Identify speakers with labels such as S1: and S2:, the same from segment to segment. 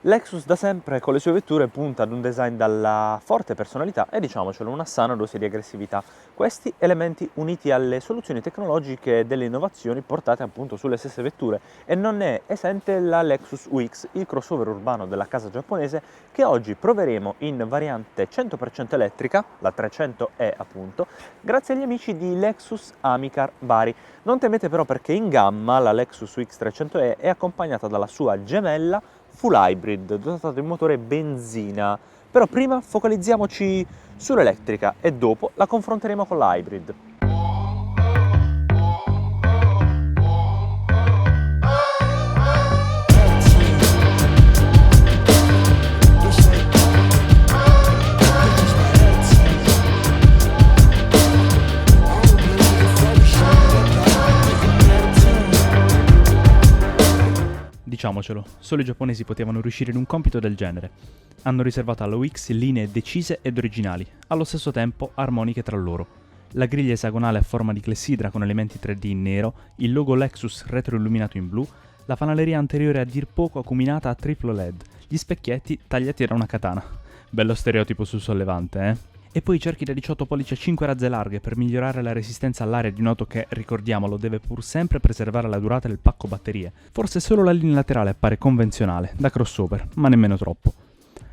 S1: Lexus da sempre con le sue vetture punta ad un design dalla forte personalità e diciamocelo una sana dose di aggressività. Questi elementi uniti alle soluzioni tecnologiche e delle innovazioni portate appunto sulle stesse vetture e non ne è esente la Lexus UX, il crossover urbano della casa giapponese che oggi proveremo in variante 100% elettrica, la 300e appunto, grazie agli amici di Lexus Amicar Bari. Non temete però perché in gamma la Lexus UX 300e è accompagnata dalla sua gemella full hybrid, dotato di motore benzina. Però prima focalizziamoci sull'elettrica e dopo la confronteremo con l'hybrid.
S2: Diciamocelo, solo i giapponesi potevano riuscire in un compito del genere. Hanno riservato alla UX linee decise ed originali, allo stesso tempo armoniche tra loro. La griglia esagonale a forma di clessidra con elementi 3D in nero, il logo Lexus retroilluminato in blu, la fanaleria anteriore a dir poco acuminata a triplo LED, gli specchietti tagliati da una katana. Bello stereotipo sul sollevante, eh? E poi cerchi da 18 pollici a 5 razze larghe per migliorare la resistenza all'aria di un'auto che, ricordiamolo, deve pur sempre preservare la durata del pacco batterie. Forse solo la linea laterale appare convenzionale, da crossover, ma nemmeno troppo.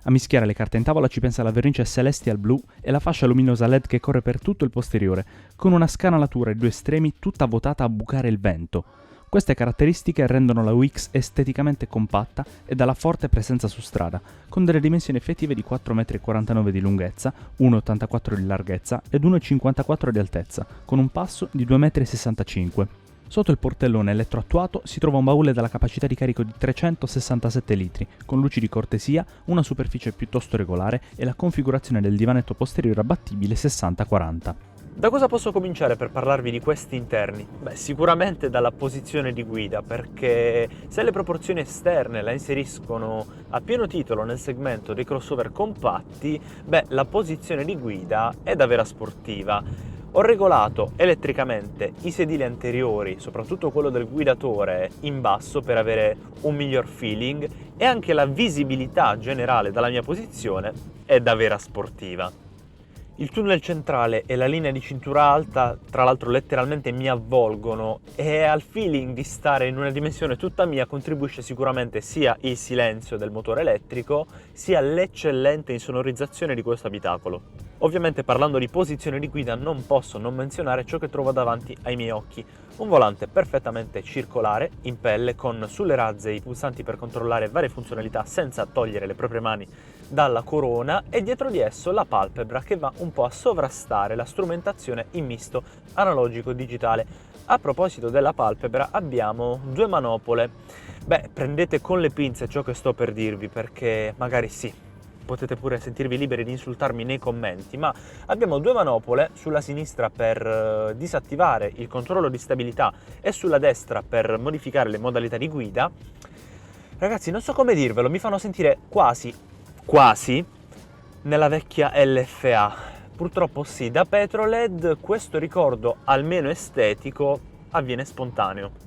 S2: A mischiare le carte in tavola ci pensa la vernice Celestial Blue e la fascia luminosa LED che corre per tutto il posteriore, con una scanalatura ai due estremi tutta votata a bucare il vento. Queste caratteristiche rendono la UX esteticamente compatta e dalla forte presenza su strada, con delle dimensioni effettive di 4,49 m di lunghezza, 1,84 m di larghezza ed 1,54 m di altezza, con un passo di 2,65 m. Sotto il portellone elettroattuato si trova un baule dalla capacità di carico di 367 litri, con luci di cortesia, una superficie piuttosto regolare e la configurazione del divanetto posteriore abbattibile 60-40.
S1: Da cosa posso cominciare per parlarvi di questi interni? Beh, sicuramente dalla posizione di guida, perché se le proporzioni esterne la inseriscono a pieno titolo nel segmento dei crossover compatti, beh, la posizione di guida è davvero sportiva. Ho regolato elettricamente i sedili anteriori, soprattutto quello del guidatore, in basso per avere un miglior feeling e anche la visibilità generale dalla mia posizione è davvero sportiva. Il tunnel centrale e la linea di cintura alta, tra l'altro letteralmente mi avvolgono e al feeling di stare in una dimensione tutta mia contribuisce sicuramente sia il silenzio del motore elettrico, sia l'eccellente insonorizzazione di questo abitacolo. Ovviamente parlando di posizione di guida non posso non menzionare ciò che trovo davanti ai miei occhi. Un volante perfettamente circolare, in pelle, con sulle razze i pulsanti per controllare varie funzionalità senza togliere le proprie mani dalla corona e dietro di esso la palpebra che va un po' a sovrastare la strumentazione in misto analogico-digitale. A proposito della palpebra abbiamo due manopole. Beh, prendete con le pinze ciò che sto per dirvi perché magari sì, potete pure sentirvi liberi di insultarmi nei commenti, ma abbiamo due manopole, sulla sinistra per disattivare il controllo di stabilità e sulla destra per modificare le modalità di guida. Ragazzi, non so come dirvelo, mi fanno sentire quasi nella vecchia LFA. Purtroppo sì, da Petroled questo ricordo, almeno estetico, avviene spontaneo.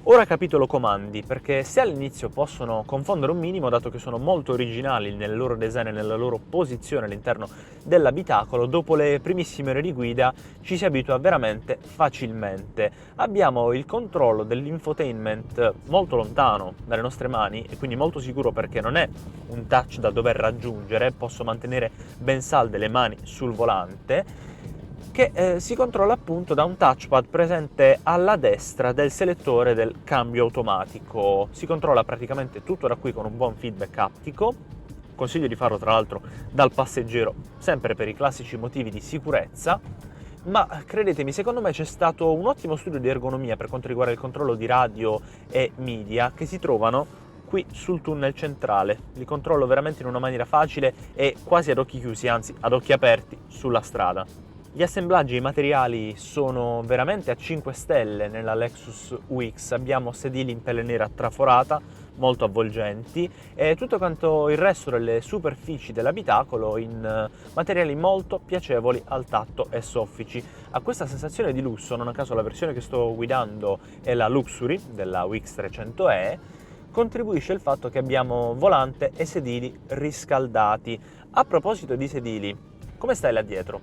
S1: Ora capitolo comandi, perché se all'inizio possono confondere un minimo, dato che sono molto originali nel loro design e nella loro posizione all'interno dell'abitacolo, dopo le primissime ore di guida ci si abitua veramente facilmente. Abbiamo il controllo dell'infotainment molto lontano dalle nostre mani e quindi molto sicuro perché non è un touch da dover raggiungere, posso mantenere ben salde le mani sul volante, che si controlla appunto da un touchpad presente alla destra del selettore del cambio automatico. Si controlla praticamente tutto da qui con un buon feedback aptico. Consiglio di farlo tra l'altro dal passeggero, sempre per i classici motivi di sicurezza. Ma credetemi, secondo me c'è stato un ottimo studio di ergonomia per quanto riguarda il controllo di radio e media che si trovano qui sul tunnel centrale. Li controllo veramente in una maniera facile e quasi ad occhi chiusi, anzi ad occhi aperti sulla strada. Gli assemblaggi e i materiali sono veramente a 5 stelle nella Lexus UX, abbiamo sedili in pelle nera traforata, molto avvolgenti, e tutto quanto il resto delle superfici dell'abitacolo in materiali molto piacevoli al tatto e soffici. A questa sensazione di lusso, non a caso la versione che sto guidando è la Luxury della UX 300e, contribuisce il fatto che abbiamo volante e sedili riscaldati. A proposito di sedili, come stai là dietro?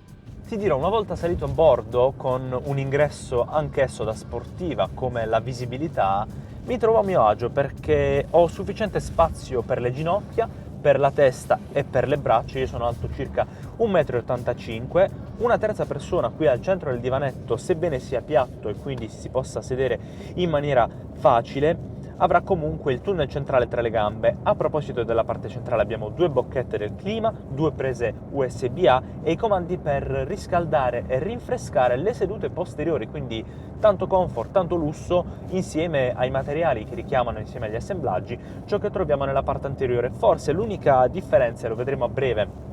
S1: Ti dirò, una volta salito a bordo con un ingresso anch'esso da sportiva come la visibilità, mi trovo a mio agio perché ho sufficiente spazio per le ginocchia, per la testa e per le braccia. Io sono alto circa 1,85 m, una terza persona qui al centro del divanetto, sebbene sia piatto e quindi si possa sedere in maniera facile, avrà comunque il tunnel centrale tra le gambe. A proposito della parte centrale abbiamo 2 bocchette del clima, 2 prese USB-A e i comandi per riscaldare e rinfrescare le sedute posteriori, quindi tanto comfort, tanto lusso insieme ai materiali che richiamano, insieme agli assemblaggi, ciò che troviamo nella parte anteriore. Forse l'unica differenza, lo vedremo a breve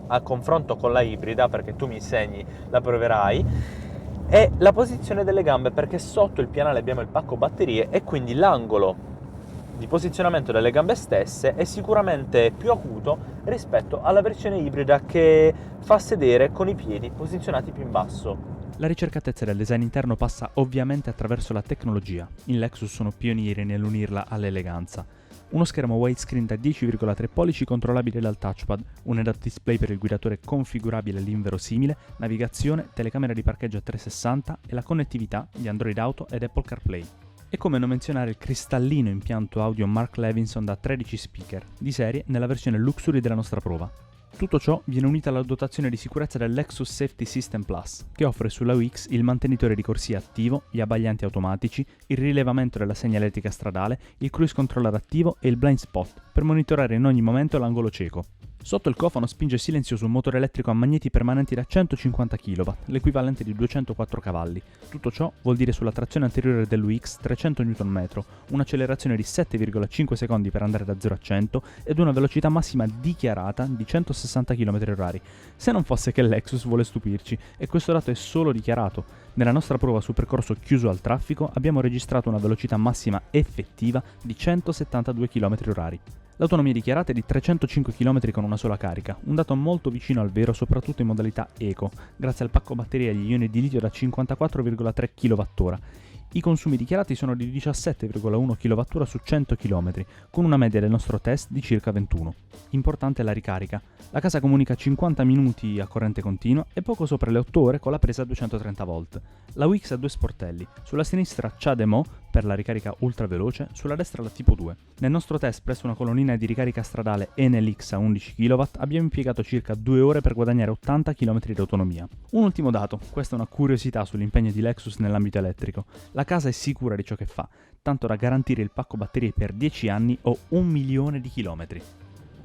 S1: a confronto con la ibrida, perché tu mi insegni, la proverai, è la posizione delle gambe, perché sotto il pianale abbiamo il pacco batterie e quindi l'angolo di posizionamento delle gambe stesse è sicuramente più acuto rispetto alla versione ibrida che fa sedere con i piedi posizionati più in basso.
S2: La ricercatezza del design interno passa ovviamente attraverso la tecnologia. In Lexus sono pionieri nell'unirla all'eleganza. Uno schermo widescreen da 10,3 pollici controllabile dal touchpad, un head-up display per il guidatore configurabile all'inverosimile, navigazione, telecamera di parcheggio a 360 e la connettività di Android Auto ed Apple CarPlay. E come non menzionare il cristallino impianto audio Mark Levinson da 13 speaker, di serie nella versione Luxury della nostra prova. Tutto ciò viene unito alla dotazione di sicurezza del Lexus Safety System Plus, che offre sulla UX il mantenitore di corsia attivo, gli abbaglianti automatici, il rilevamento della segnaletica stradale, il cruise controller attivo e il blind spot, per monitorare in ogni momento l'angolo cieco. Sotto il cofano spinge silenzioso un motore elettrico a magneti permanenti da 150 kW, l'equivalente di 204 cavalli. Tutto ciò vuol dire sulla trazione anteriore dell'UX 300 Nm, un'accelerazione di 7,5 secondi per andare da 0 a 100 ed una velocità massima dichiarata di 160 km/h. Se non fosse che Lexus vuole stupirci, e questo dato è solo dichiarato. Nella nostra prova su percorso chiuso al traffico abbiamo registrato una velocità massima effettiva di 172 km/h. L'autonomia dichiarata è di 305 km con una sola carica, un dato molto vicino al vero soprattutto in modalità eco, grazie al pacco batteria e agli ioni di litio da 54,3 kWh. I consumi dichiarati sono di 17,1 kWh su 100 km, con una media del nostro test di circa 21. Importante è la ricarica. La casa comunica 50 minuti a corrente continua e poco sopra le 8 ore con la presa a 230 volt. La Wix ha 2 sportelli, sulla sinistra CHAdeMO per la ricarica ultra veloce, sulla destra la tipo 2. Nel nostro test presso una colonnina di ricarica stradale Enel X a 11 kW abbiamo impiegato circa 2 ore per guadagnare 80 km di autonomia. Un ultimo dato, questa è una curiosità sull'impegno di Lexus nell'ambito elettrico. La casa è sicura di ciò che fa, tanto da garantire il pacco batterie per 10 anni o 1 milione di chilometri.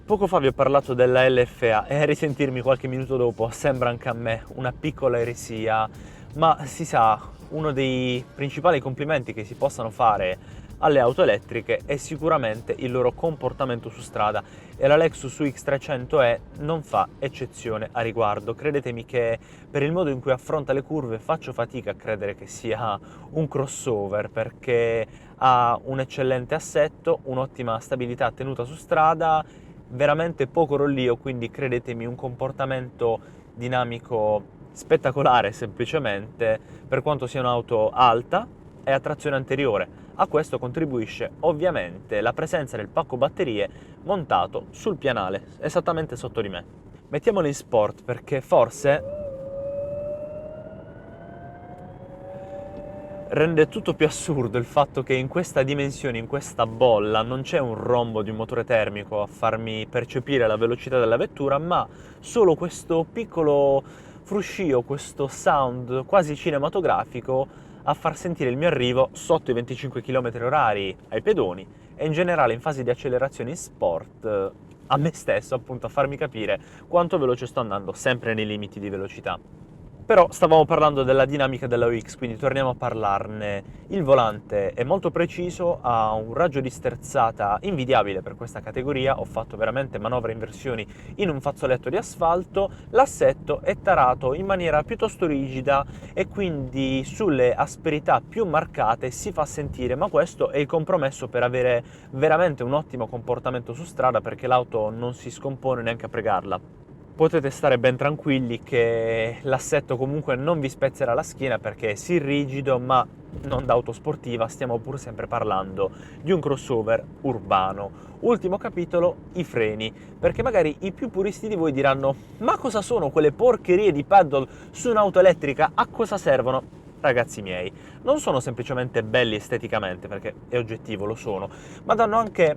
S1: Poco fa vi ho parlato della LFA e a risentirmi qualche minuto dopo sembra anche a me una piccola eresia, ma si sa, uno dei principali complimenti che si possano fare alle auto elettriche è sicuramente il loro comportamento su strada e la Lexus UX300e non fa eccezione a riguardo. Credetemi che per il modo in cui affronta le curve faccio fatica a credere che sia un crossover, perché ha un eccellente assetto, un'ottima stabilità tenuta su strada, veramente poco rollio, quindi credetemi un comportamento dinamico spettacolare semplicemente, per quanto sia un'auto alta e a trazione anteriore. A questo contribuisce ovviamente la presenza del pacco batterie montato sul pianale, esattamente sotto di me. Mettiamolo in sport perché forse rende tutto più assurdo il fatto che in questa dimensione, in questa bolla, non c'è un rombo di un motore termico a farmi percepire la velocità della vettura, ma solo questo piccolo fruscio, questo sound quasi cinematografico a far sentire il mio arrivo sotto i 25 km/h ai pedoni e in generale in fase di accelerazione in sport a me stesso, appunto, a farmi capire quanto veloce sto andando, sempre nei limiti di velocità. Però stavamo parlando della dinamica della UX, quindi torniamo a parlarne. Il volante è molto preciso, ha un raggio di sterzata invidiabile per questa categoria, ho fatto veramente manovre e inversioni in un fazzoletto di asfalto, l'assetto è tarato in maniera piuttosto rigida e quindi sulle asperità più marcate si fa sentire, ma questo è il compromesso per avere veramente un ottimo comportamento su strada, perché l'auto non si scompone neanche a pregarla. potete stare ben tranquilli che l'assetto comunque non vi spezzerà la schiena perché è sì rigido, ma non da auto sportiva, stiamo pur sempre parlando di un crossover urbano. Ultimo capitolo, i freni, perché magari i più puristi di voi diranno: ma cosa sono quelle porcherie di paddle su un'auto elettrica? A cosa servono? Ragazzi miei, non sono semplicemente belli esteticamente, perché è oggettivo, lo sono, ma danno anche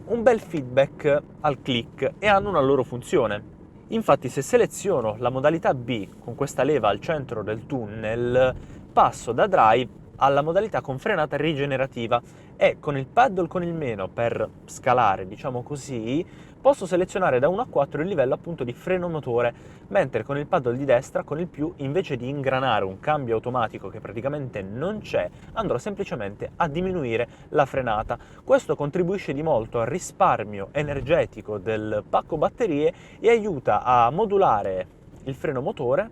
S1: un bel feedback al click e hanno una loro funzione. Infatti, se seleziono la modalità B con questa leva al centro del tunnel, passo da drive alla modalità con frenata rigenerativa e con il paddle con il meno per scalare, diciamo così, posso selezionare da 1 a 4 il livello appunto di freno motore, mentre con il paddle di destra, con il più, invece di ingranare un cambio automatico che praticamente non c'è, andrò semplicemente a diminuire la frenata. Questo contribuisce di molto al risparmio energetico del pacco batterie e aiuta a modulare il freno motore,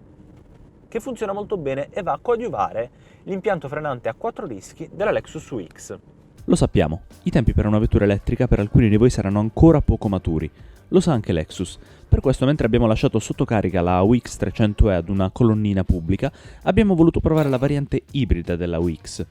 S1: che funziona molto bene e va a coadiuvare l'impianto frenante a 4 dischi della Lexus UX.
S2: Lo sappiamo, i tempi per una vettura elettrica per alcuni di voi saranno ancora poco maturi. Lo sa anche Lexus. Per questo, mentre abbiamo lasciato sotto carica la UX 300e ad una colonnina pubblica, abbiamo voluto provare la variante ibrida della UX.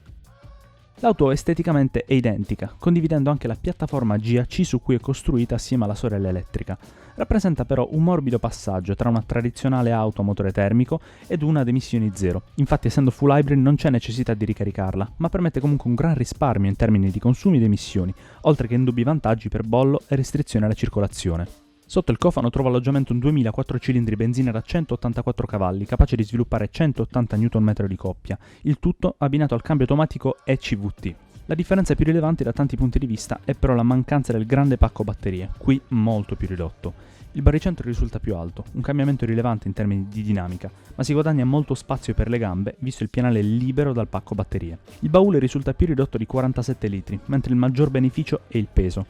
S2: L'auto esteticamente è identica, condividendo anche la piattaforma GAC su cui è costruita assieme alla sorella elettrica. Rappresenta però un morbido passaggio tra una tradizionale auto a motore termico ed una ad emissioni zero. Infatti, essendo full hybrid non c'è necessità di ricaricarla, ma permette comunque un gran risparmio in termini di consumi ed emissioni, oltre che indubbi vantaggi per bollo e restrizione alla circolazione. Sotto il cofano trova alloggiamento un 2004 cilindri benzina da 184 cavalli, capace di sviluppare 180 Nm di coppia, il tutto abbinato al cambio automatico ECVT. La differenza più rilevante da tanti punti di vista è però la mancanza del grande pacco batterie, qui molto più ridotto. Il baricentro risulta più alto, un cambiamento rilevante in termini di dinamica, ma si guadagna molto spazio per le gambe, visto il pianale libero dal pacco batterie. Il baule risulta più ridotto di 47 litri, mentre il maggior beneficio è il peso.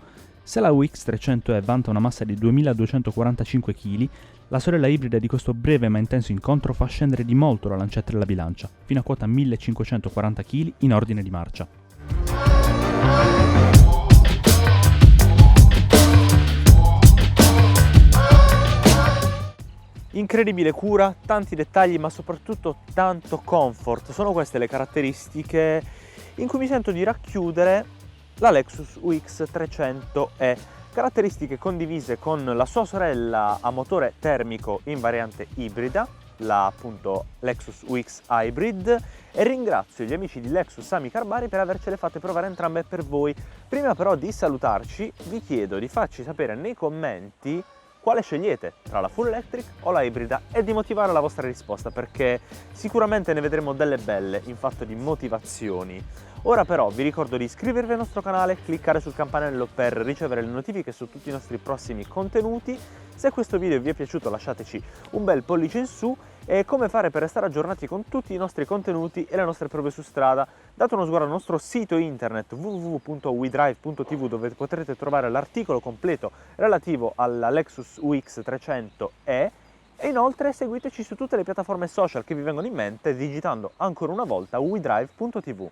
S2: Se la UX 300e vanta una massa di 2245 kg, la sorella ibrida di questo breve ma intenso incontro fa scendere di molto la lancetta della bilancia, fino a quota 1540 kg in ordine di marcia.
S1: Incredibile cura, tanti dettagli, ma soprattutto tanto comfort. Sono queste le caratteristiche in cui mi sento di racchiudere la Lexus UX 300e, caratteristiche condivise con la sua sorella a motore termico in variante ibrida, la appunto Lexus UX Hybrid, e ringrazio gli amici di Lexus Amica Bari per avercele fatte provare entrambe per voi. Prima però di salutarci vi chiedo di farci sapere nei commenti quale scegliete tra la full electric o la ibrida e di motivare la vostra risposta, perché sicuramente ne vedremo delle belle in fatto di motivazioni. Ora però vi ricordo di iscrivervi al nostro canale, cliccare sul campanello per ricevere le notifiche su tutti i nostri prossimi contenuti. Se questo video vi è piaciuto lasciateci un bel pollice in su, e come fare per restare aggiornati con tutti i nostri contenuti e le nostre prove su strada. Date uno sguardo al nostro sito internet www.wedrive.tv, dove potrete trovare l'articolo completo relativo alla Lexus UX 300e, e inoltre seguiteci su tutte le piattaforme social che vi vengono in mente digitando ancora una volta wedrive.tv.